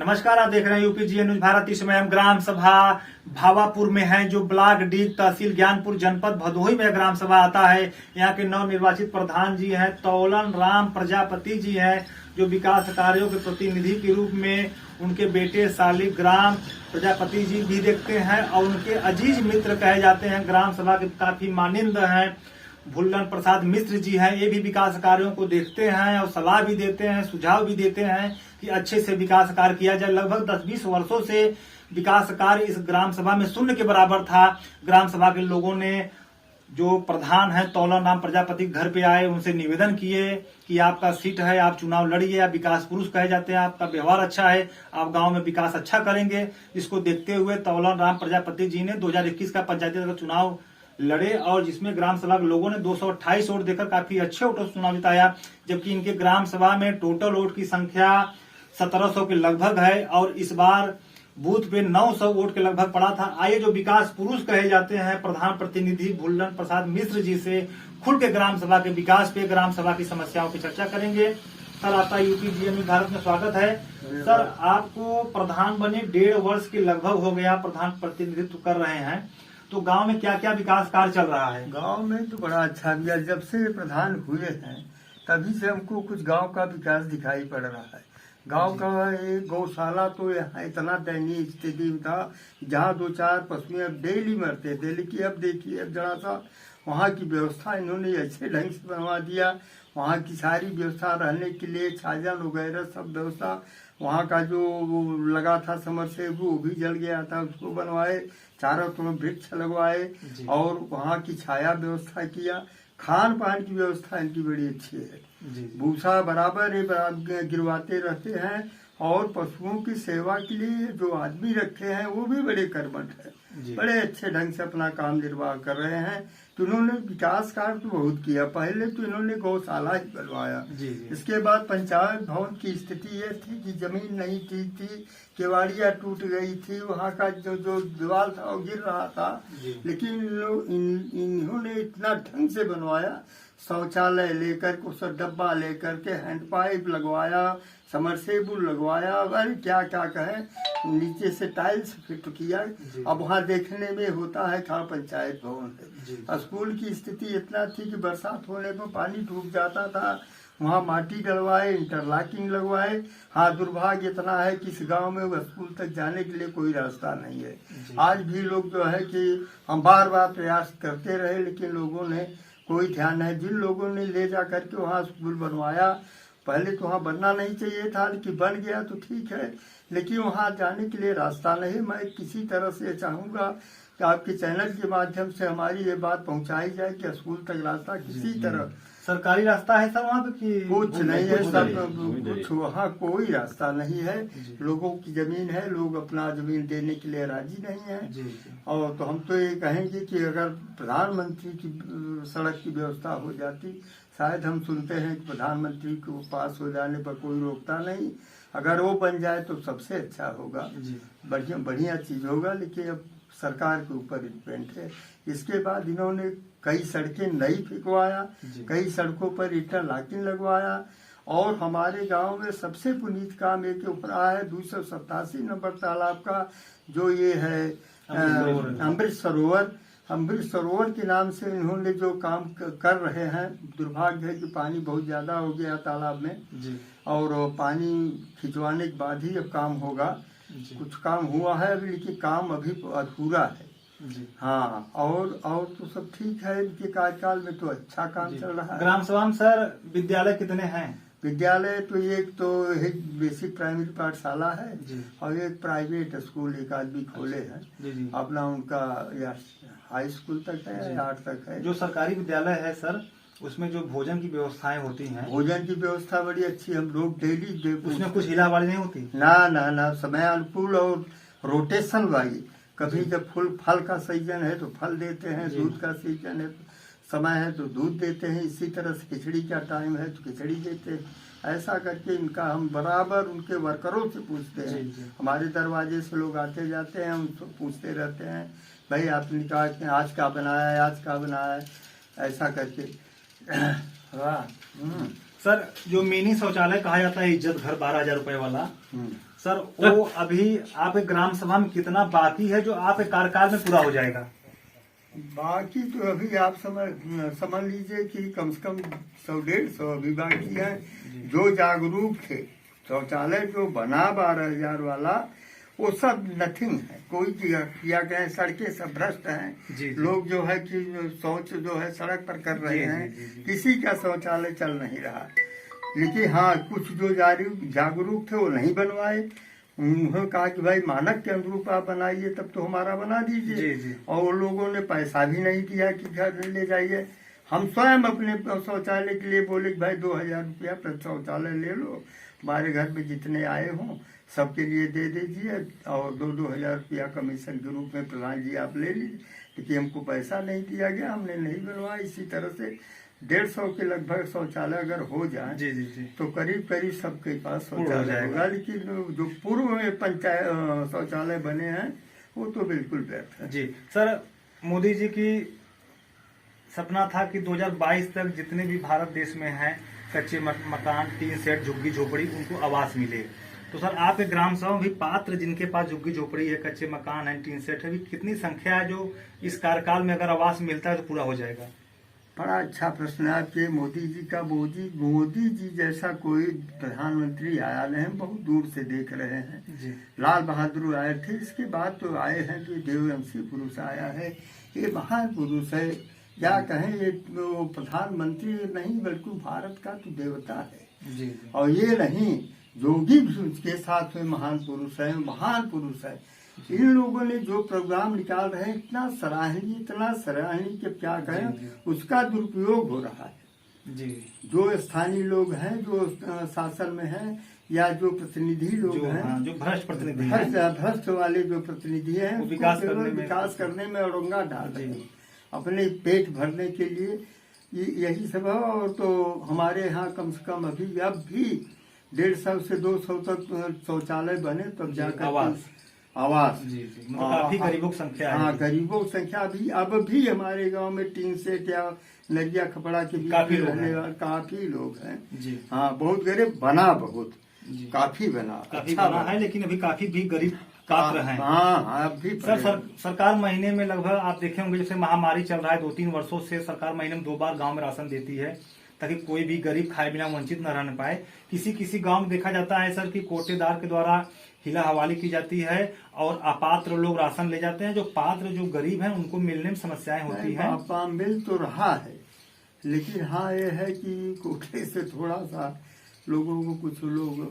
नमस्कार, आप देख रहे हैं यूपीजीए न्यूज भारत। इस समय हम ग्राम सभा भावापुर में हैं, जो ब्लॉक डी तहसील ज्ञानपुर जनपद भदोही में ग्राम सभा आता है। यहाँ के नव निर्वाचित प्रधान जी हैं तौलन राम प्रजापति जी हैं, जो विकास कार्यों के प्रतिनिधि के रूप में उनके बेटे शालिग्राम प्रजापति जी भी देखते हैं और उनके अजीज मित्र कहे जाते हैं। ग्राम सभा के काफी मानिंद हैं भुल्लन प्रसाद मिश्र जी हैं, ये भी विकास कार्यों को देखते हैं और सलाह भी देते हैं, सुझाव भी देते हैं कि अच्छे से विकास कार्य किया जाए। लगभग 10-20 वर्षों से विकास कार्य इस ग्राम सभा में शून्य के बराबर था। ग्राम सभा के लोगों ने जो प्रधान है तौलन राम प्रजापति घर पे आए, उनसे निवेदन किए कि आपका सीट है, आप चुनाव लड़िए, आप विकास पुरुष कहे जाते हैं, आपका व्यवहार अच्छा है, आप गांव में विकास अच्छा करेंगे। इसको देखते हुए तौलन राम प्रजापति जी ने 2021 का पंचायती राज चुनाव लड़े और जिसमें ग्राम सभा के लोगों ने 228 वोट देकर काफी अच्छे वोटों से चुनाव जिताया, जबकि इनके ग्राम सभा में टोटल वोट की संख्या 1700 के लगभग है और इस बार बूथ पे 900 वोट के लगभग पड़ा था। आइए जो विकास पुरुष कहे जाते हैं प्रधान प्रतिनिधि भुल्लन प्रसाद मिश्र जी से खुल के ग्राम सभा के विकास पे, ग्राम सभा की समस्याओं पे चर्चा करेंगे। सर, आपका यूपीजीए न्यूज भारत में स्वागत है। सर, आपको प्रधान बने 1.5 वर्ष के लगभग हो गया, प्रधान प्रतिनिधित्व कर रहे हैं, तो गांव में क्या क्या विकास कार्य चल रहा है? गांव में तो बड़ा अच्छा गया। जब से प्रधान हुए हैं तभी से हमको कुछ गांव का विकास दिखाई पड़ रहा है। गांव का एक गौशाला तो यहाँ इतना दयनीय स्थिति में था, जहाँ 2-4 पशुएं डेली मरते थे, लेकिन अब देखिए अब जरा सा वहाँ की व्यवस्था इन्होंने अच्छे ढंग से बनवा दिया। वहाँ की सारी व्यवस्था रहने के लिए छाजन वगैरह सब व्यवस्था, वहाँ का जो लगा था समरसेबल वो भी जल गया था, उसको बनवाए, चारों तरफ वृक्ष लगवाए और वहाँ की छाया व्यवस्था किया। खान पान की व्यवस्था इनकी बड़ी अच्छी है। भूसा बराबर गिरवाते रहते हैं और पशुओं की सेवा के लिए जो आदमी रखे हैं वो भी बड़े कर्मठ है, बड़े अच्छे ढंग से अपना काम निर्वाह कर रहे हैं। तो इन्होंने विकास कार्य तो बहुत किया। पहले तो इन्होंने गौशाला ही बनवाया, इसके बाद पंचायत भवन की स्थिति ये थी कि जमीन नहीं ठीक थी, केवाड़िया टूट गई थी, वहाँ का जो दीवार था वो गिर रहा था, लेकिन इन्होंने इतना ढंग से बनवाया, शौचालय लेकर के उस डब्बा लेकर के हैंडपाइप लगवाया, समरसेबुल लगवाया, अगर क्या क्या कहें, नीचे से टाइल्स फिट किया। अब वहाँ देखने में होता है कहाँ पंचायत भवन है। स्कूल की स्थिति इतना थी कि बरसात होने पर पानी डूब जाता था, वहाँ माटी डलवाए, इंटरलॉकिंग लगवाए। हाँ, दुर्भाग्य इतना है कि इस गांव में स्कूल तक जाने के लिए कोई रास्ता नहीं है। आज भी लोग जो है कि हम बार बार प्रयास करते रहे, लेकिन लोगों ने कोई ध्यान नहीं। जिन लोगों ने ले जा करके वहाँ स्कूल बनवाया, पहले तो वहाँ बनना नहीं चाहिए था, लेकिन बन गया तो ठीक है, लेकिन वहाँ जाने के लिए रास्ता नहीं। मैं किसी तरह से चाहूँगा कि आपके चैनल के माध्यम से हमारी ये बात पहुँचाई जाए कि स्कूल तक रास्ता किसी तरह। सरकारी रास्ता है सर वहाँ पे? कुछ नहीं है, सब कुछ वहाँ कोई रास्ता नहीं है। लोगों की जमीन है, लोग अपना जमीन देने के लिए राजी नहीं है। और तो हम तो ये कहेंगे कि अगर प्रधानमंत्री की सड़क की व्यवस्था हो जाती, शायद हम सुनते हैं कि प्रधानमंत्री को पास हो जाने पर कोई रोकता नहीं, अगर वो बन जाए तो सबसे अच्छा होगा, बढ़िया चीज होगा, लेकिन अब सरकार के ऊपर डिपेंड है। इसके बाद इन्होंने कई सड़कें नई फिकवाया, कई सड़कों पर इंटरलॉकिंग लगवाया और हमारे गांव में सबसे पुनीत काम एक रहा है 287 नंबर तालाब का, जो ये है अमृत सरोवर के नाम से इन्होंने जो काम कर रहे हैं। दुर्भाग्य है कि पानी बहुत ज्यादा हो गया तालाब में और पानी खिंचवाने के बाद ही अब काम होगा। कुछ काम हुआ है अभी, लेकिन काम अभी अधूरा है। हाँ, और तो सब ठीक है। इनके कार्यकाल में तो अच्छा काम चल रहा है। ग्राम सभा में सर विद्यालय कितने हैं? विद्यालय तो एक बेसिक प्राइमरी पाठशाला है और एक प्राइवेट स्कूल एक आदमी खोले हैं अपना, उनका हाई स्कूल तक है, 8 तक है। जो सरकारी विद्यालय है सर, उसमें जो भोजन की व्यवस्थाएं होती हैं, भोजन की व्यवस्था बड़ी अच्छी, हम लोग डेली उसमें कुछ हिलावाड़ी नहीं होती? ना, समय अनुकूल और रोटेशन वाली। कभी जब फल का सीजन है तो फल देते हैं, दूध का सीजन है समय है तो दूध देते हैं, इसी तरह से खिचड़ी का टाइम है तो खिचड़ी देते हैं। ऐसा करके इनका हम बराबर उनके वर्करों से पूछते हैं। हमारे दरवाजे से लोग आते जाते हैं, उनसे पूछते रहते हैं, भाई आपने कहा आज का बनाया है, आज का बनाया है, ऐसा करके। सर, जो मिनी शौचालय कहा जाता है इज्जत घर 12,000 रुपए वाला, सर वो अभी आपके ग्राम सभा में कितना बाकी है जो आपके कार्यकाल में पूरा हो जाएगा? बाकी तो अभी आप समझ लीजिए कि कम से कम 100-150 अभी बाकी है। जो जागरूक थे, शौचालय जो बना 12,000 वाला, वो सब नथिंग है। कोई किया गया, सड़कें सब भ्रष्ट हैं। लोग जो है कि शौच जो है सड़क पर कर रहे हैं, किसी का शौचालय चल नहीं रहा। लेकिन हाँ, कुछ जो जागरूक थे वो नहीं बनवाए। उन्होंने कहा कि भाई मानक के अनुरूप आप बनाइए, तब तो हमारा बना दीजिए। और वो लोगों ने पैसा भी नहीं दिया कि घर ले जाइए। हम स्वयं अपने शौचालय के लिए बोले कि भाई 2,000 रुपया प्रति शौचालय ले लो, हमारे घर में जितने आए हों सबके लिए दे दीजिए, और 2,000 रुपया कमीशन के रूप में प्रधान जी आप ले लीजिए। लेकिन हमको पैसा नहीं दिया गया, हमने नहीं बनवाया। इसी तरह से 150 के लगभग शौचालय अगर हो जाए तो करीब करीब सबके पास शौचालय होगा। लेकिन जो पूर्व में पंचायत शौचालय बने हैं वो तो बिल्कुल व्यर्थ है। जी सर, मोदी जी की सपना था कि 2022 तक जितने भी भारत देश में हैं कच्चे मकान, टीन सेट, झुग्गी झोपड़ी, उनको आवास मिले। तो सर आपके ग्राम सभा में भी पात्र जिनके पास झुग्गी झोपड़ी है, कच्चे मकान है, टीन सेट है, भी कितनी संख्या है जो इस कार्यकाल में अगर आवास मिलता है तो पूरा हो जाएगा? बड़ा अच्छा प्रश्न है आपके। मोदी जी का मोदी जी जैसा कोई प्रधानमंत्री आया नहीं, बहुत दूर से देख रहे हैं जी। लाल बहादुर आए थे, इसके बाद तो आए हैं कि देववंशी पुरुष आया है। ये महान पुरुष है, क्या कहें, ये तो प्रधानमंत्री नहीं बल्कि भारत का तो देवता है जी। और ये नहीं, योगी भी उसके साथ में महान पुरुष है, महान पुरुष है। इन लोगों ने जो प्रोग्राम निकाल रहे हैं इतना सराहनीय कि क्या कहें, उसका दुरुपयोग हो रहा है जी। जो स्थानीय लोग हैं, जो शासन में हैं, या जो प्रतिनिधि लोग हैं, जो भ्रष्ट प्रतिनिधि, भ्रष्ट वाले जो प्रतिनिधि हैं, विकास करने में औरंगा डाल रहे हैं अपने पेट भरने के लिए। यही सब है। और तो हमारे यहाँ कम से कम अब भी 150 से 200 तक शौचालय बने, तब जाकर आवास जी। मतलब काफी गरीबों की संख्या है। हाँ, गरीबों की संख्या अब भी हमारे गांव में टीन सेट या नरिया खपड़ा के भी काफी लोग हैं जी। हाँ, बहुत गरीब बना, बहुत काफी बना है, लेकिन अभी काफी भी गरीब काफी हैं। हाँ, अभी सरकार महीने में लगभग आप देखे होंगे, जैसे महामारी चल रहा है 2-3 वर्षों से, सरकार महीने में 2 बार गाँव में राशन देती है ताकि कोई भी गरीब खाए बिना वंचित न रहने पाए। किसी गांव में देखा जाता है सर कि कोटेदार के द्वारा हिला हवाली की जाती है और अपात्र लोग राशन ले जाते हैं। जो पात्र, जो गरीब हैं, उनको मिलने में समस्याएं होती हैं। मिल तो रहा है, लेकिन हाँ ये है कि कोटे से थोड़ा सा लोगों को, कुछ लोग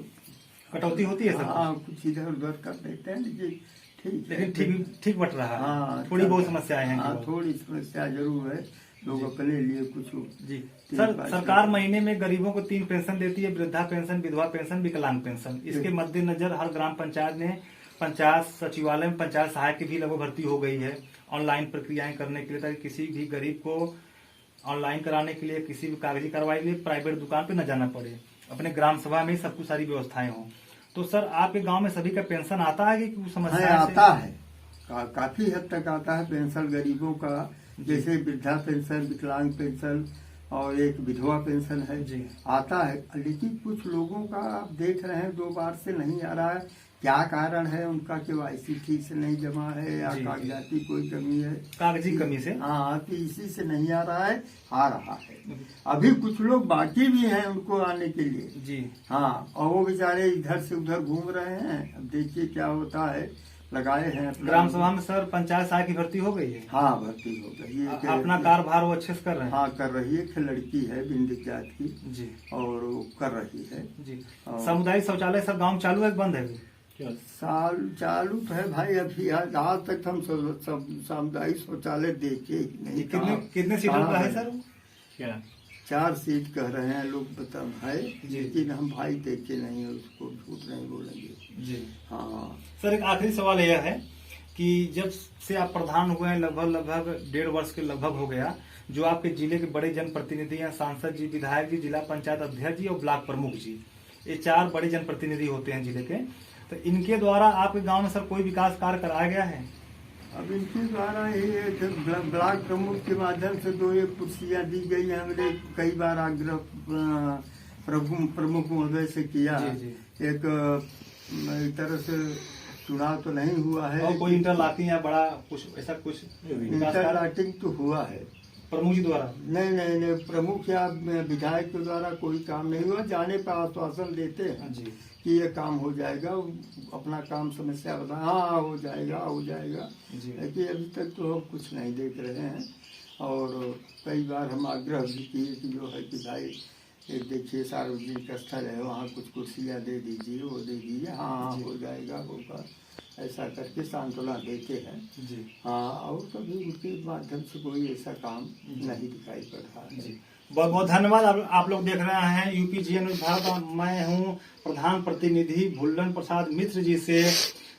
कटौती होती है सर। हाँ, कुछ इधर उधर कर देते हैं, लेकिन ठीक बट रहा है। हाँ, थोड़ी बहुत समस्याएं हैं। हाँ, थोड़ी समस्या जरूर है, लोग अपने लिए कुछ जी। सर, सरकार महीने में गरीबों को 3 पेंशन देती है, वृद्धा पेंशन, विधवा पेंशन, विकलांग पेंशन। इसके मद्देनजर हर ग्राम पंचायत में पंचायत सचिवालय में पंचायत सहायक की भी लगभग भर्ती हो गई है ऑनलाइन प्रक्रियाएं करने के लिए, ताकि किसी भी गरीब को ऑनलाइन कराने के लिए, किसी भी कागजी कार्रवाई के लिए प्राइवेट दुकान पे न जाना पड़े, अपने ग्राम सभा में सब कुछ सारी व्यवस्थाएं हों। तो सर आपके गाँव में सभी का पेंशन आता है कि समस्या आता है? काफी हद तक आता है पेंशन गरीबों का, जैसे वृद्धा पेंशन, विकलांग पेंशन और एक विधवा पेंशन है जी, आता है। लेकिन कुछ लोगों का आप देख रहे हैं 2 बार से नहीं आ रहा है। क्या कारण है उनका? KYC ठीक से नहीं जमा है या कागजाती कोई कमी है, कागजी कमी से। हाँ, तो इसी से नहीं आ रहा है। अभी कुछ लोग बाकी भी हैं उनको आने के लिए जी। हाँ, और वो बेचारे इधर से उधर घूम रहे हैं। अब देखिए क्या होता है। लगाए हैं ग्राम सभा में सर पंचायत सहायक की भर्ती हो गई है? हाँ, भर्ती हो गई है। अपना कार्यभार वो अच्छे से कर रहे हैं? हाँ, कर रही है। लड़की है बिंदी जात की जी, और वो कर रही है जी। सामुदायिक शौचालय सर गांव चालू है, बंद है? चालू तो है भाई। अभी आज तक हम सामुदायिक शौचालय देखे ही नहीं। कितने सीटों का है सर? क्या 4 सीट कह रहे हैं लोग, बता भाई, लेकिन हम भाई देखे नहीं है, उसको झूठ नहीं बोलेंगे जी। हाँ सर, एक आखिरी सवाल यह है कि जब से आप प्रधान हुए हैं, लगभग 1.5 वर्ष के लगभग हो गया, जो आपके जिले के बड़े जनप्रतिनिधि हैं, सांसद जी, विधायक जी, जिला पंचायत अध्यक्ष जी और ब्लॉक प्रमुख जी, ये 4 बड़े जनप्रतिनिधि होते हैं जिले के। तो इनके द्वारा आपके गाँव में सर कोई विकास कार्य कराया गया है? अब इनके द्वारा ये ब्लॉक प्रमुख के माध्यम से 2 कुर्सियां दी गई हैं। हमने कई बार आग्रह प्रमुख महोदय से किया। एक इस तरह से चुनाव तो नहीं हुआ है। और कोई इंटरलॉकिंग या बड़ा कुछ ऐसा कुछ विकास कार्य इंटरलॉकिंग तो हुआ है। प्रमुख जी द्वारा? नहीं, प्रमुख या विधायक के द्वारा कोई काम नहीं हुआ। जाने पर आश्वासन देते हैं जी कि ये काम हो जाएगा, अपना काम समस्या बता, हाँ हो जाएगा जी लेकिन अभी तक तो हम कुछ नहीं देख रहे हैं। और कई बार हम आग्रह भी किए कि जो है कि भाई एक देखिए सार्वजनिक स्थल है, वहाँ कुछ कुर्सियाँ दे दीजिए, वो दे दीजिए, हाँ हो जाएगा, होगा, ऐसा करके सांत्वना देते हैं जी हाँ। और कभी उनके माध्यम से कोई ऐसा काम नहीं दिखाई पड़ रहा है। जी बहुत बहुत धन्यवाद। आप लोग देख रहे हैं यूपीजीए न्यूज भारत। मैं हूं प्रधान प्रतिनिधि भुल्लन प्रसाद मिश्र जी से।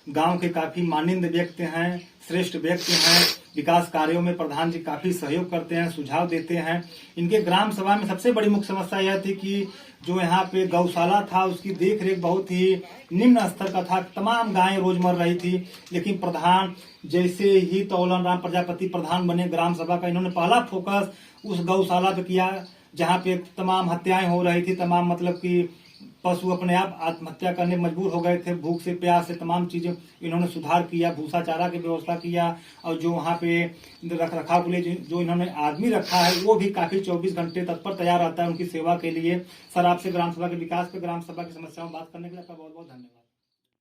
गांव के काफी मानिंद व्यक्ति हैं, श्रेष्ठ व्यक्ति हैं। विकास कार्यों में प्रधान जी काफी सहयोग करते हैं, सुझाव देते हैं। इनके ग्राम सभा में सबसे बड़ी मुख्य समस्या यह थी कि जो यहाँ पे गौशाला था उसकी देखरेख बहुत ही निम्न स्तर का था। तमाम गायें रोज मर रही थी। लेकिन प्रधान जैसे ही तौलन राम प्रजापति प्रधान बने ग्राम सभा का, इन्होंने पहला फोकस उस गौशाला पे किया जहाँ पे तमाम हत्याएं हो रही थी। तमाम मतलब कि पशु अपने आप आत्महत्या करने मजबूर हो गए थे, भूख से, प्यास से। तमाम चीजें इन्होंने सुधार किया, भूसा चारा की व्यवस्था किया। और जो वहाँ पे रख रखाव के लिए जो इन्होंने आदमी रखा है वो भी काफी 24 घंटे तत्पर तैयार रहता है उनकी सेवा के लिए। सर, आपसे ग्राम सभा के विकास पे, ग्राम सभा की समस्याओं में बात करने के लिए आपका बहुत बहुत धन्यवाद।